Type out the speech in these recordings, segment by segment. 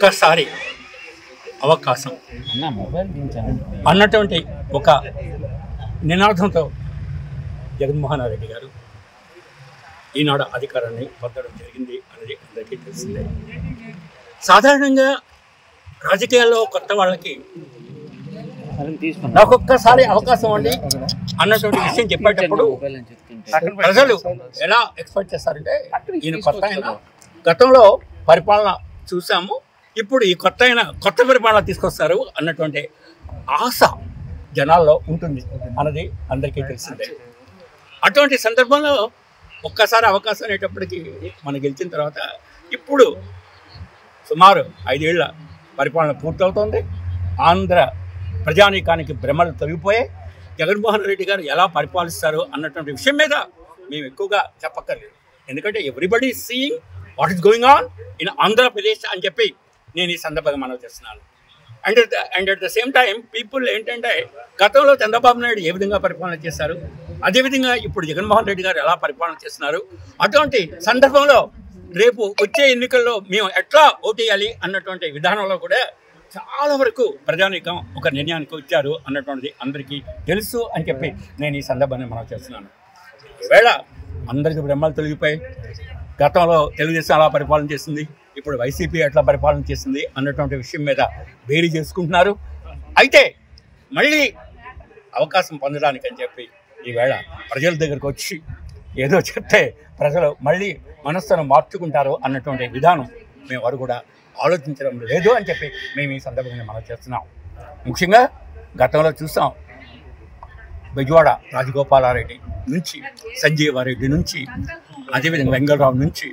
ఒక్కసారి అవకాశం అన్నటువంటి ఒక నినాదంతో జగన్మోహన్ రెడ్డి గారు ఈనాడు అధికారాన్ని పొందడం జరిగింది అనేది అందరికీ తెలిసిందే. సాధారణంగా రాజకీయాల్లో కొత్త వాళ్ళకి నాకు ఒక్కసారి అవకాశం అండి అన్నటువంటి విషయం చెప్పేటప్పుడు ప్రజలు ఎలా ఎక్స్పెక్ట్ చేస్తారంటే ఈయన కొత్త అయినా గతంలో పరిపాలన చూసాము, ఇప్పుడు ఈ కొత్త పరిపాలన తీసుకొస్తారు అన్నటువంటి ఆశ జనాల్లో ఉంటుంది అన్నది అందరికీ తెలిసిందే. అటువంటి సందర్భంలో ఒక్కసారి అవకాశం అనేటప్పటికీ మనం గెలిచిన తర్వాత ఇప్పుడు సుమారు 5 ఏళ్ల పరిపాలన పూర్తవుతోంది. ఆంధ్ర ప్రజానీకానికి భ్రమలు తొలగిపోయాయి. జగన్మోహన్ రెడ్డి గారు ఎలా పరిపాలిస్తారు అన్నటువంటి విషయం మీద మేము ఎక్కువగా చెప్పక్కర్లేదు, ఎందుకంటే everybody seeing what is going on in Andhra Pradesh అని చెప్పి నేను ఈ సందర్భంగా మనవి చేస్తున్నాను. And at the same time people ఏంటంటే గతంలో చంద్రబాబు నాయుడు ఏ విధంగా పరిపాలన చేశారు, అదేవిధంగా ఇప్పుడు జగన్మోహన్ రెడ్డి గారు ఎలా పరిపాలన చేస్తున్నారు, అటువంటి సందర్భంలో రేపు వచ్చే ఎన్నికల్లో మేము ఎట్లా ఓటేయాలి అన్నటువంటి విధానంలో కూడా చాలా వరకు ప్రజానీకం ఒక నిర్ణయానికి వచ్చారు అన్నటువంటిది అందరికీ తెలుసు అని చెప్పి నేను ఈ సందర్భాన్ని మనం చేస్తున్నాను. ఈవేళ అందరికీ భ్రమలు తొలగిపోయి గతంలో తెలుగుదేశం ఎలా పరిపాలన చేసింది, ఇప్పుడు వైసీపీ ఎట్లా పరిపాలన చేసింది అన్నటువంటి విషయం మీద వేరు చేసుకుంటున్నారు. అయితే మళ్ళీ అవకాశం పొందడానికి అని చెప్పి ఈవేళ ప్రజల దగ్గరకు వచ్చి ఏదో చెప్తే ప్రజలు మళ్ళీ మనస్సును మార్చుకుంటారు అన్నటువంటి విధానం మేము వారు కూడా ఆలోచించడం లేదు అని చెప్పి మేము ఈ సందర్భంగా మనం చేస్తున్నాం. ముఖ్యంగా గతంలో చూసాం, బెజవాడ రాజగోపాలారెడ్డి నుంచి, సంజీవారెడ్డి నుంచి, అదేవిధంగా వెంగళరావు నుంచి,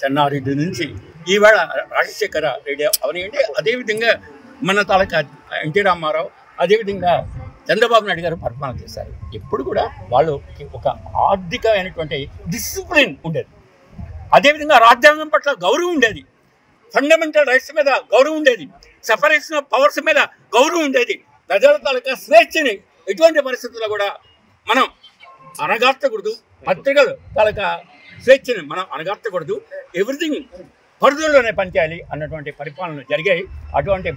చెన్నారెడ్డి నుంచి, ఈవేళ రాజశేఖర రెడ్డి అవనివ్వండి, అదేవిధంగా మన తాలూకా ఎన్టీ రామారావు, అదేవిధంగా చంద్రబాబు నాయుడు గారు పరిపాలన చేశారు. ఎప్పుడు కూడా వాళ్ళకి ఒక ఆర్థికమైనటువంటి డిసిప్లిన్ ఉండేది, అదేవిధంగా రాజ్యాంగం పట్ల గౌరవం ఉండేది, ఫండమెంటల్ రైట్స్ మీద గౌరవం ఉండేది, సెపరేషన్ ఆఫ్ పవర్స్ మీద గౌరవం ఉండేది. ప్రజల తాలూకా స్వేచ్ఛని ఎటువంటి పరిస్థితుల్లో కూడా మనం అణగార్చకూడదు, పత్రికలు తాలూకా స్వేచ్ఛని మనం అణగార్చకూడదు, ఎవ్రీథింగ్ పరిధుల్లోనే పనిచేయాలి అన్నటువంటి పరిపాలనలు జరిగాయి. అటువంటి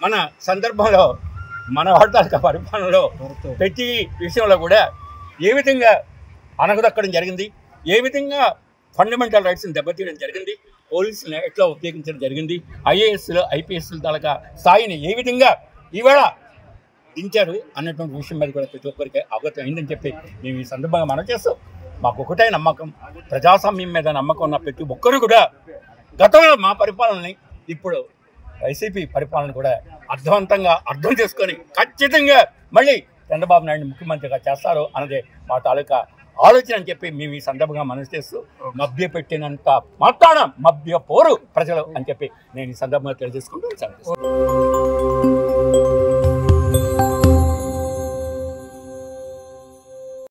మన సందర్భంలో మన వారి తాలూకా పరిపాలనలో ప్రతి విషయంలో కూడా ఏ విధంగా అణగదొక్కడం జరిగింది, ఏ విధంగా ఫండమెంటల్ రైట్స్ని దెబ్బతీయడం జరిగింది, పోలీసులను ఎట్లా ఉపయోగించడం జరిగింది, ఐఏఎస్లు ఐపీఎస్ల తాలూకా స్థాయిని ఏ విధంగా ఈవేళ దించారు అన్నటువంటి విషయం మీద కూడా ప్రతి ఒక్కరికి అవగతం అయిందని చెప్పి మేము ఈ సందర్భంగా మనం చేస్తాం. మాకు ఒకటే నమ్మకం, ప్రజాస్వామ్యం మీద నమ్మకం ఉన్న ప్రతి ఒక్కరు కూడా గతంలో మా పరిపాలనని ఇప్పుడు వైసీపీ పరిపాలన కూడా అర్థవంతంగా అర్థం చేసుకొని ఖచ్చితంగా మళ్ళీ చంద్రబాబు నాయుడు ముఖ్యమంత్రిగా చేస్తారు అన్నదే మా తాలూకా ఆలోచన అని చెప్పి మేము ఈ సందర్భంగా మనసు చేస్తూ మభ్యపెట్టినంత మాట్లాడడం మభ్యపోరు ప్రజలు అని చెప్పి నేను ఈ సందర్భంగా తెలియజేసుకుంటూ